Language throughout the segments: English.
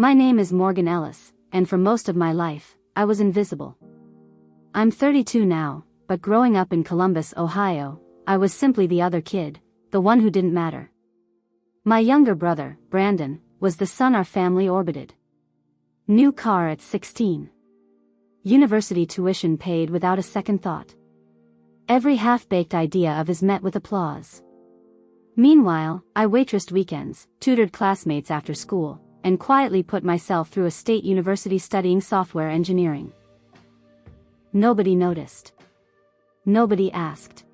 My name is Morgan Ellis, and for most of my life, I was invisible. I'm 32 now, but growing up in Columbus, Ohio, I was simply the other kid, the one who didn't matter. My younger brother, Brandon, was the sun our family orbited. New car at 16. University tuition paid without a second thought. Every half-baked idea of his met with applause. Meanwhile, I waitressed weekends, tutored classmates after school, and quietly put myself through a state university studying software engineering. Nobody noticed. Nobody asked.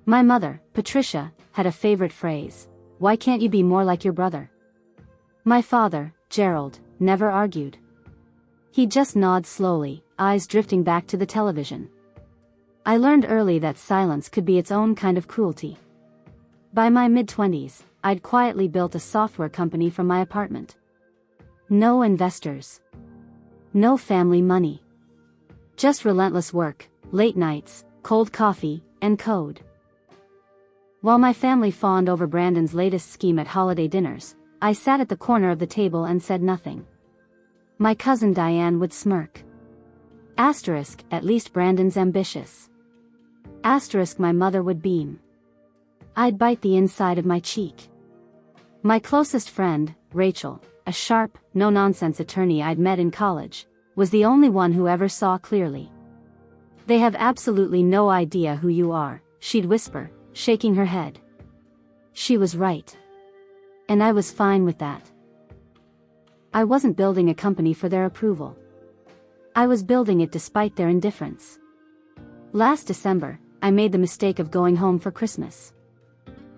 My mother, Patricia, had a favorite phrase: "Why can't you be more like your brother?" My father, Gerald, never argued. He just nodded slowly, eyes drifting back to the television. I learned early that silence could be its own kind of cruelty. By my mid-20s, I'd quietly built a software company from my apartment. No investors. No family money. Just relentless work, late nights, cold coffee, and code. While my family fawned over Brandon's latest scheme at holiday dinners, I sat at the corner of the table and said nothing. My cousin Diane would smirk. Asterisk, at least Brandon's ambitious. Asterisk, my mother would beam. I'd bite the inside of my cheek. My closest friend, Rachel, a sharp, no-nonsense attorney I'd met in college, was the only one who ever saw clearly. "They have absolutely no idea who you are," she'd whisper, shaking her head. She was right. And I was fine with that. I wasn't building a company for their approval. I was building it despite their indifference. Last December, I made the mistake of going home for Christmas.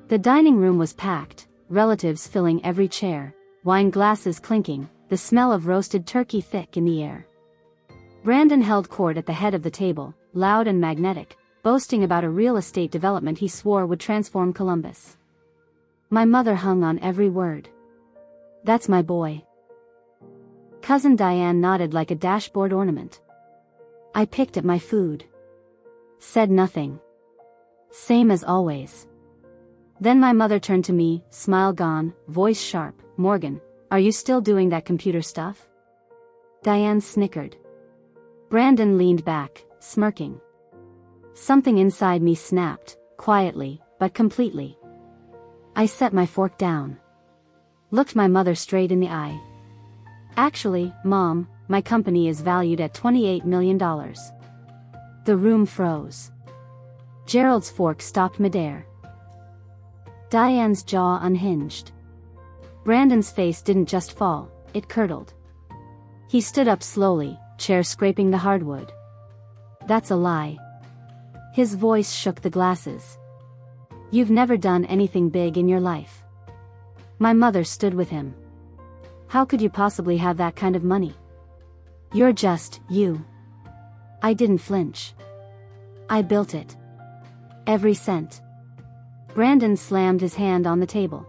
The dining room was packed, relatives filling every chair, wine glasses clinking, the smell of roasted turkey thick in the air. Brandon held court at the head of the table, loud and magnetic, boasting about a real estate development he swore would transform Columbus. My mother hung on every word. "That's my boy." Cousin Diane nodded like a dashboard ornament. I picked at my food. Said nothing. Same as always. Then my mother turned to me, smile gone, voice sharp. "Morgan, are you still doing that computer stuff?" Diane snickered. Brandon leaned back, smirking. Something inside me snapped, quietly, but completely. I set my fork down. Looked my mother straight in the eye. "Actually, Mom, my company is valued at $28 million. The room froze. Gerald's fork stopped midair. Diane's jaw unhinged. Brandon's face didn't just fall, it curdled. He stood up slowly, chair scraping the hardwood. "That's a lie." His voice shook the glasses. "You've never done anything big in your life." My mother stood with him. "How could you possibly have that kind of money? You're just, you." I didn't flinch. "I built it. Every cent." Brandon slammed his hand on the table.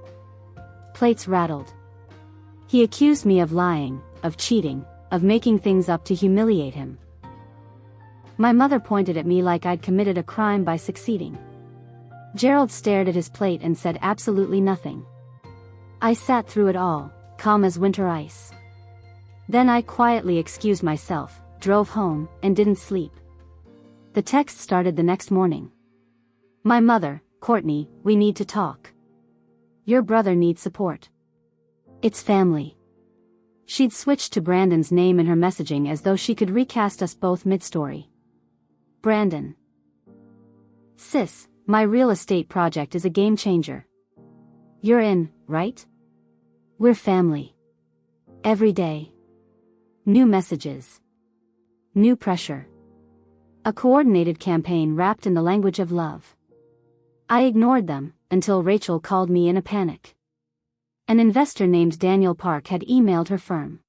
Plates rattled. He accused me of lying, of cheating, of making things up to humiliate him. My mother pointed at me like I'd committed a crime by succeeding. Gerald stared at his plate and said absolutely nothing. I sat through it all, calm as winter ice. Then I quietly excused myself, drove home, and didn't sleep. The text started the next morning. "My mother, Courtney, we need to talk. Your brother needs support. It's family." She'd switched to Brandon's name in her messaging as though she could recast us both mid-story. Brandon. "Sis, my real estate project is a game changer. You're in, right? We're family. Every day. New messages. New pressure. A coordinated campaign wrapped in the language of love." I ignored them, until Rachel called me in a panic. An investor named Daniel Park had emailed her firm.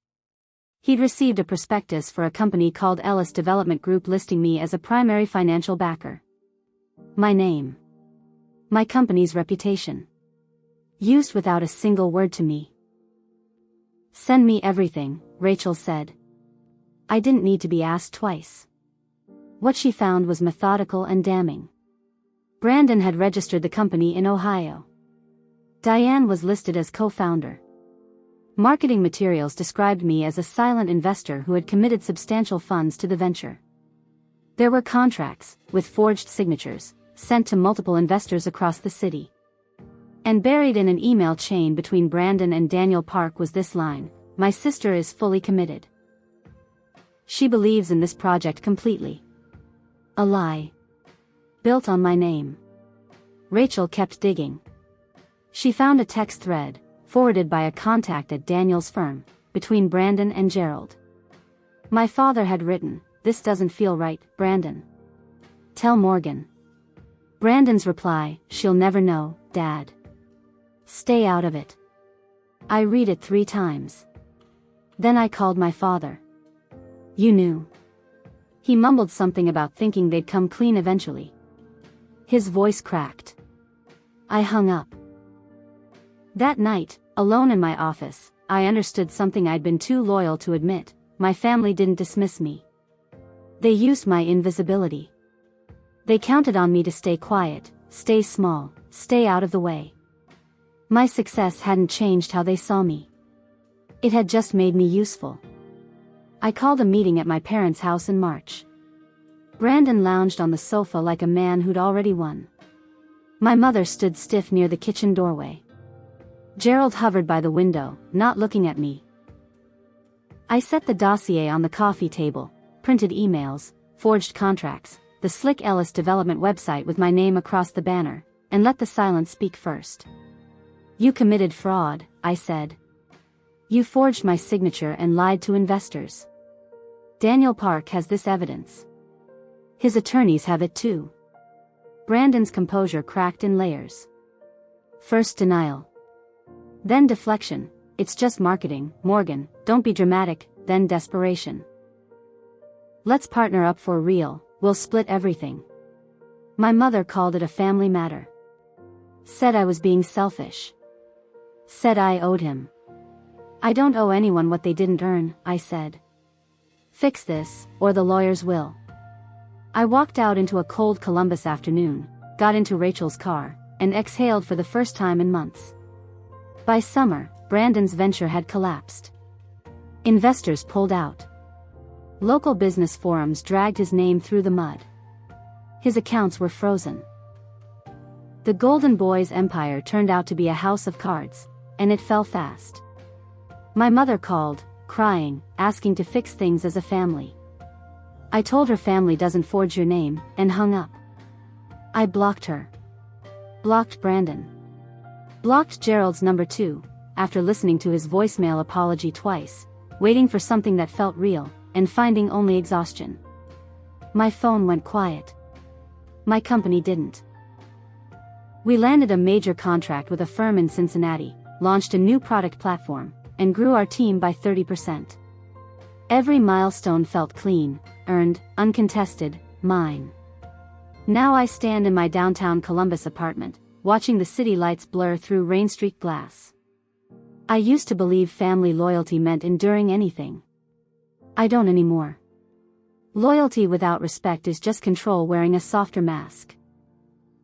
He'd received a prospectus for a company called Ellis Development Group listing me as a primary financial backer. My name. My company's reputation. Used without a single word to me. "Send me everything," Rachel said. I didn't need to be asked twice. What she found was methodical and damning. Brandon had registered the company in Ohio. Diane was listed as co-founder. Marketing materials described me as a silent investor who had committed substantial funds to the venture. There were contracts, with forged signatures, sent to multiple investors across the city. And buried in an email chain between Brandon and Daniel Park was this line: "My sister is fully committed. She believes in this project completely." A lie. Built on my name. Rachel kept digging. She found a text thread, forwarded by a contact at Daniel's firm, between Brandon and Gerald. My father had written, "This doesn't feel right, Brandon. Tell Morgan." Brandon's reply, "She'll never know, Dad. Stay out of it." I read it 3 times. Then I called my father. "You knew." He mumbled something about thinking they'd come clean eventually. His voice cracked. I hung up. That night, alone in my office, I understood something I'd been too loyal to admit: my family didn't dismiss me. They used my invisibility. They counted on me to stay quiet, stay small, stay out of the way. My success hadn't changed how they saw me. It had just made me useful. I called a meeting at my parents' house in March. Brandon lounged on the sofa like a man who'd already won. My mother stood stiff near the kitchen doorway. Gerald hovered by the window, not looking at me. I set the dossier on the coffee table, printed emails, forged contracts, the slick Ellis development website with my name across the banner, and let the silence speak first. "You committed fraud," I said. "You forged my signature and lied to investors. Daniel Park has this evidence. His attorneys have it too." Brandon's composure cracked in layers. First denial. Then deflection. "It's just marketing, Morgan, don't be dramatic." Then desperation. "Let's partner up for real, we'll split everything." My mother called it a family matter. Said I was being selfish. Said I owed him. "I don't owe anyone what they didn't earn," I said. "Fix this, or the lawyers will." I walked out into a cold Columbus afternoon, got into Rachel's car, and exhaled for the first time in months. By summer, Brandon's venture had collapsed. Investors pulled out. Local business forums dragged his name through the mud. His accounts were frozen. The Golden Boys' empire turned out to be a house of cards, and it fell fast. My mother called, crying, asking to fix things as a family. I told her family doesn't forge your name, and hung up. I blocked her. Blocked Brandon. Blocked Gerald's number too, after listening to his voicemail apology twice, waiting for something that felt real, and finding only exhaustion. My phone went quiet. My company didn't. We landed a major contract with a firm in Cincinnati, launched a new product platform, and grew our team by 30%. Every milestone felt clean, earned, uncontested, mine. Now I stand in my downtown Columbus apartment, watching the city lights blur through rain-streaked glass. I used to believe family loyalty meant enduring anything. I don't anymore. Loyalty without respect is just control wearing a softer mask.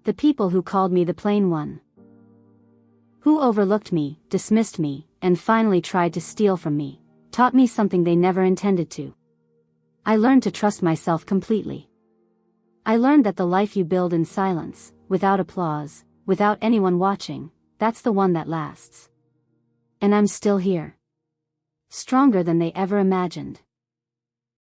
The people who called me the plain one, who overlooked me, dismissed me, and finally tried to steal from me, taught me something they never intended to. I learned to trust myself completely. I learned that the life you build in silence, without applause, without anyone watching, that's the one that lasts. And I'm still here. Stronger than they ever imagined.